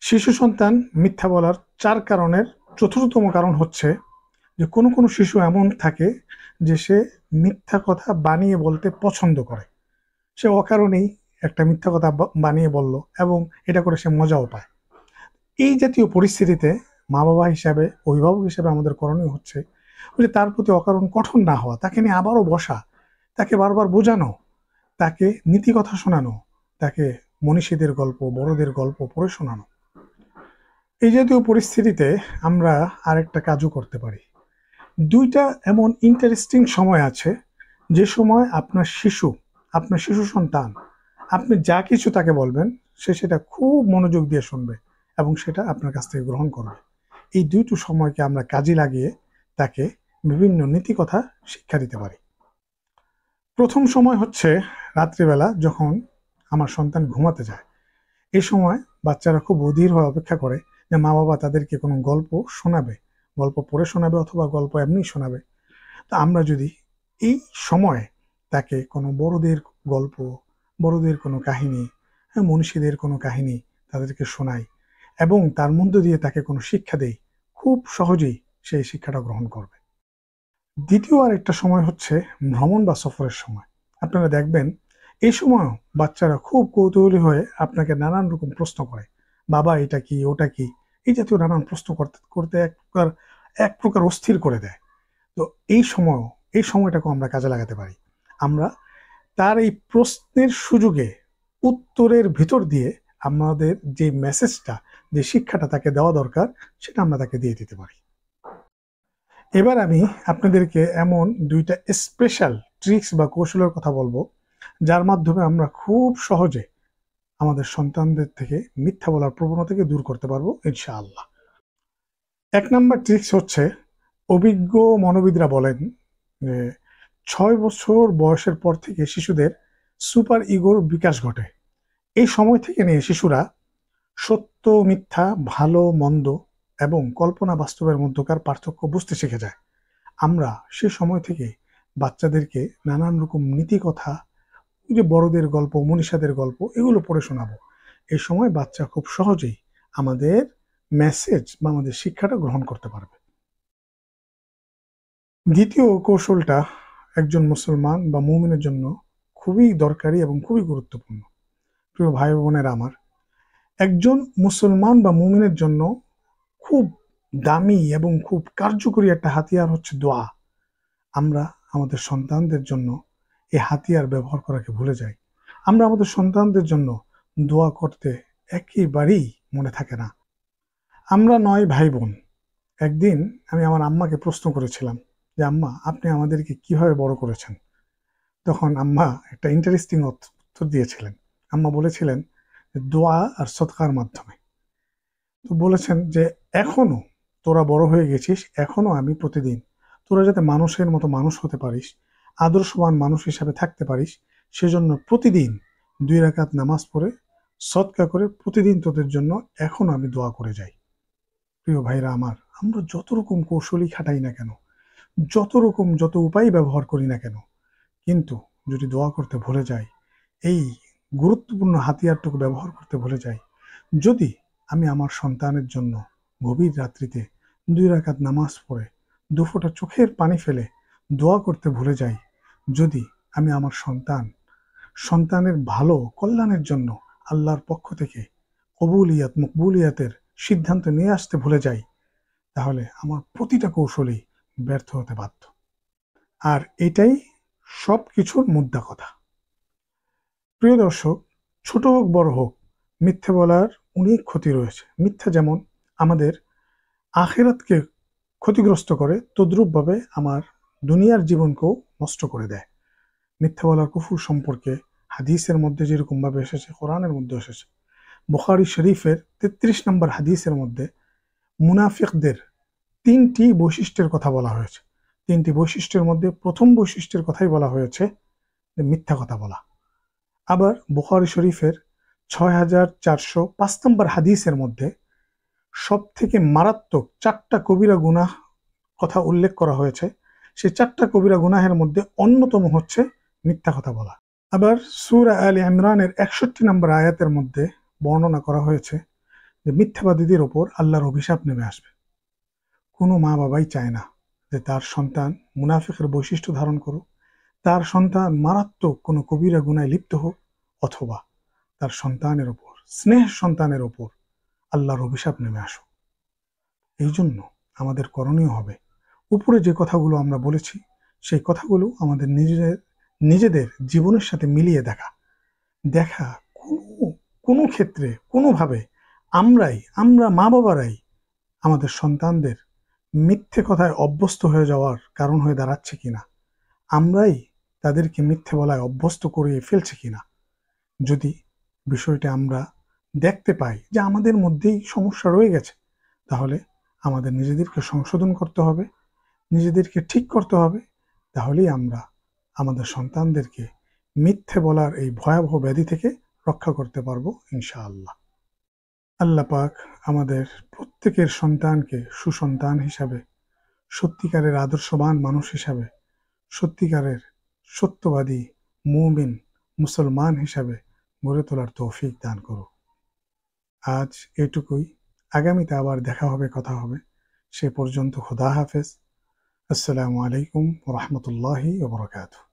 শিশু সন্তান মিথ্যা বলার ৪ কারণের চতুর্থতম কারণ হচ্ছে যে কোনো কোনো শিশু এমন থাকে যে সে মিথ্যা কথা বানিয়ে বলতে পছন্দ করে। সে অকারণেই একটা মিথ্যা কথা বানিয়ে বলল এবং এটা করে সে মজাও পায়। এই জাতীয় পরিস্থিতিতে মা-বাবা হিসাবে, অভিভাবক হিসাবে আমাদের করণীয় হচ্ছে ওই যে তার প্রতি অকারণ কঠোর না হওয়া, তাকে নিয়ে আবারও বসা, তাকে বারবার বোঝানো, তাকে নীতিকথা শোনানো, তাকে মনীষীদের গল্প, বড়দের গল্প পড়ে শোনানো। এই জাতীয় পরিস্থিতিতে আমরা আরেকটা কাজও করতে পারি। ২ টা এমন ইন্টারেস্টিং সময় আছে যে সময় আপনার শিশু সন্তান আপনি যা কিছু তাকে বলবেন সে সেটা খুব মনোযোগ দিয়ে শুনবে এবং সেটা আপনার কাছ থেকে গ্রহণ করবে। এই ২ টো সময়কে আমরা কাজে লাগিয়ে তাকে বিভিন্ন নীতিকথা শিক্ষা দিতে পারি। প্রথম সময় হচ্ছে রাত্রিবেলা যখন আমার সন্তান ঘুমাতে যায়। এই সময় বাচ্চারা খুব অধীর হয়ে অপেক্ষা করে যে মা-বাবা তাদেরকে কোনো গল্প শোনাবে, গল্প পড়ে শোনাবে অথবা গল্প এমনিই শোনাবে। তো আমরা যদি এই সময়ে তাকে কোনো বড়দের গল্প, বড়দের কোনো কাহিনী, মনীষীদের কোনো কাহিনী তাদেরকে শোনাই এবং তার মধ্য দিয়ে তাকে কোনো শিক্ষা দেই, খুব সহজেই সেই শিক্ষাটা গ্রহণ করবে। দ্বিতীয় আরেকটা সময় হচ্ছে ভ্রমণ বা সফরের সময়। আপনারা দেখবেন এই সময়ও বাচ্চারা খুব কৌতূহলী হয়ে আপনাকে নানান রকম প্রশ্ন করে। বাবা এটা কি, ওটা কি? এই জাতীয় নানান প্রশ্ন করতে করতে এক প্রকার অস্থির করে দেয়। তো এই সময়টাকেও আমরা কাজে লাগাতে পারি। আমরা তার এই প্রশ্নের সুযোগে উত্তরের ভিতর দিয়ে আমাদের যে মেসেজটা, যে শিক্ষাটা তাকে দেওয়া দরকার সেটা আমরা তাকে দিয়ে দিতে পারি। এবার আমি আপনাদেরকে এমন ২ টা স্পেশাল ট্রিক্স বা কৌশলের কথা বলবো যার মাধ্যমে আমরা খুব সহজে আমাদের সন্তানদের থেকে মিথ্যা বলার প্রবণতাকে দূর করতে পারবো ইনশাআল্লাহ। ১ নাম্বার ট্রিক্স হচ্ছে, অভিজ্ঞ মনোবিদরা বলেন যে ৬ বছর বয়সের পর থেকে শিশুদের সুপার ইগোর বিকাশ ঘটে। এই সময় থেকে নিয়ে শিশুরা সত্য মিথ্যা, ভালো মন্দ এবং কল্পনা বাস্তবের মধ্যকার পার্থক্য বুঝতে শিখে যায়। আমরা সে সময় থেকে বাচ্চাদেরকে নানান রকম নীতি কথা, ওই যে বড়দের গল্প, মনীষাদের গল্প এগুলো পড়ে শোনাবো। এই সময় বাচ্চা খুব সহজেই আমাদের মেসেজ বা আমাদের শিক্ষাটা গ্রহণ করতে পারবে। দ্বিতীয় কৌশলটা একজন মুসলমান বা মুমিনের জন্য খুবই দরকারি এবং খুবই গুরুত্বপূর্ণ। প্রিয় ভাই বোনেরা আমার, একজন মুসলমান বা মুমিনের জন্য খুব দামি এবং খুব কার্যকরী একটা হাতিয়ার হচ্ছে দোয়া। আমরা আমাদের সন্তানদের জন্য এই হাতিয়ার ব্যবহার করাকে ভুলে যাই। আমরা আমাদের সন্তানদের জন্য দোয়া করতে একেবারেই মনে থাকে না। আমরা ৯ ভাই বোন। একদিন আমি আমার আম্মাকে প্রশ্ন করেছিলাম যে আম্মা, আপনি আমাদেরকে কিভাবে বড় করেছেন? তখন আম্মা একটা ইন্টারেস্টিং উত্তর দিয়েছিলেন। আম্মা বলেছিলেন যে দোয়া আর সদকার মাধ্যমে। তো বলেছেন যে এখনো তোরা বড় হয়ে গেছিস, এখনো আমি প্রতিদিন তোরা যাতে মানুষের মতো মানুষ হতে পারিস, আদর্শবান মানুষ হিসাবে থাকতে পারিস, সেজন্য প্রতিদিন ২ রাকাত নামাজ পড়ে সদকা করে প্রতিদিন তোদের জন্য এখনো আমি দোয়া করে যাই। প্রিয় ভাইরা আমার, আমরা যত রকম কৌশলই খাটাই না কেন, যত উপায় ব্যবহার করি না কেন, কিন্তু যদি দোয়া করতে ভুলে যাই, এই গুরুত্বপূর্ণ হাতিয়ারটুকু ব্যবহার করতে ভুলে যাই, যদি আমি আমার সন্তানের জন্য গভীর রাত্রিতে ২ রাকাত নামাজ পড়ে ২ ফোঁটা চোখের পানি ফেলে দোয়া করতে ভুলে যাই, যদি আমি আমার সন্তানের ভালো কল্যাণের জন্য আল্লাহর পক্ষ থেকে কবুলিয়াত মকবুলিয়াতের সিদ্ধান্ত নিয়ে আসতে ভুলে যাই, তাহলে আমার প্রতিটা কৌশলই ব্যর্থ হতে বাধ্য। আর এটাই সব কিছুর মুদ্রা কথা। প্রিয় দর্শক, ছোট হোক বড় হোক, মিথ্যে বলার অনেক ক্ষতি রয়েছে। মিথ্যা যেমন আমাদের আখিরাতকে ক্ষতিগ্রস্ত করে, তদ্রূপভাবে আমার দুনিয়ার জীবনকেও নষ্ট করে দেয়। মিথ্যা বলার কুফর সম্পর্কে হাদিসের মধ্যে যেরকমভাবে এসেছে, কোরআনের মধ্যে এসেছে। বুখারী শরীফের ৩৩ নম্বর হাদিসের মধ্যে মুনাফিকদের ৩টি বৈশিষ্ট্যের কথা বলা হয়েছে। ৩টি বৈশিষ্ট্যের মধ্যে প্রথম বৈশিষ্ট্যের কথাই বলা হয়েছে যে মিথ্যা কথা বলা। আবার বুখারী শরীফের ৬,৪০৫ নম্বর হাদিসের মধ্যে সবথেকে মারাত্মক ৪টা কবিরা গুনাহ কথা উল্লেখ করা হয়েছে। সেই ৪টা কবিরা গুনাহের মধ্যে অন্যতম হচ্ছে মিথ্যা কথা বলা। আবার সূরা আলে ইমরানের ৬১ নম্বর আয়াতের মধ্যে বর্ণনা করা হয়েছে যে মিথ্যাবাদীদের ওপর আল্লাহর অভিশাপ নেমে আসবে। কোনো মা বাবাই চায় না যে তার সন্তান মুনাফিকের বৈশিষ্ট্য ধারণ করুক, তার সন্তান মারাত্মক কোনো কবিরা গুনায় লিপ্ত হোক, অথবা তার সন্তানের ওপর, স্নেহ সন্তানের ওপর আল্লাহর অভিশাপ নেমে আসুক। এই জন্য আমাদের করণীয় হবে, উপরে যে কথাগুলো আমরা বলেছি সেই কথাগুলো আমাদের নিজেদের জীবনের সাথে মিলিয়ে দেখা কোনো ক্ষেত্রে কোনোভাবে আমরা মা বাবারাই আমাদের সন্তানদের মিথ্যে কথায় অভ্যস্ত হয়ে যাওয়ার কারণ হয়ে দাঁড়াচ্ছে কিনা, আমরাই তাদেরকে মিথ্যে বলায় অভ্যস্ত করিয়ে ফেলছি কিনা। যদি বিষয়টা আমরা দেখতে পাই যে আমাদের মধ্যেই সমস্যা রয়ে গেছে, তাহলে আমাদের নিজেদেরকে সংশোধন করতে হবে, নিজেদেরকে ঠিক করতে হবে। তাহলেই আমরা আমাদের সন্তানদেরকে মিথ্যে বলার এই ভয়াবহ ব্যাধি থেকে রক্ষা করতে পারবো ইনশাআল্লাহ। আল্লাহ পাক আমাদের প্রত্যেকের সন্তানকে সুসন্তান হিসাবে, সত্যিকারের আদর্শবান মানুষ হিসাবে, সত্যিকারের সত্যবাদী মুমিন মুসলমান হিসাবে গড়ে তোলার তৌফিক দান করুক। আজ এটুকুই, আগামীতে আবার দেখা হবে, কথা হবে। সে পর্যন্ত খোদা হাফেজ। আসসালামু আলাইকুম ওয়া রাহমাতুল্লাহি ওয়া বারাকাতুহু।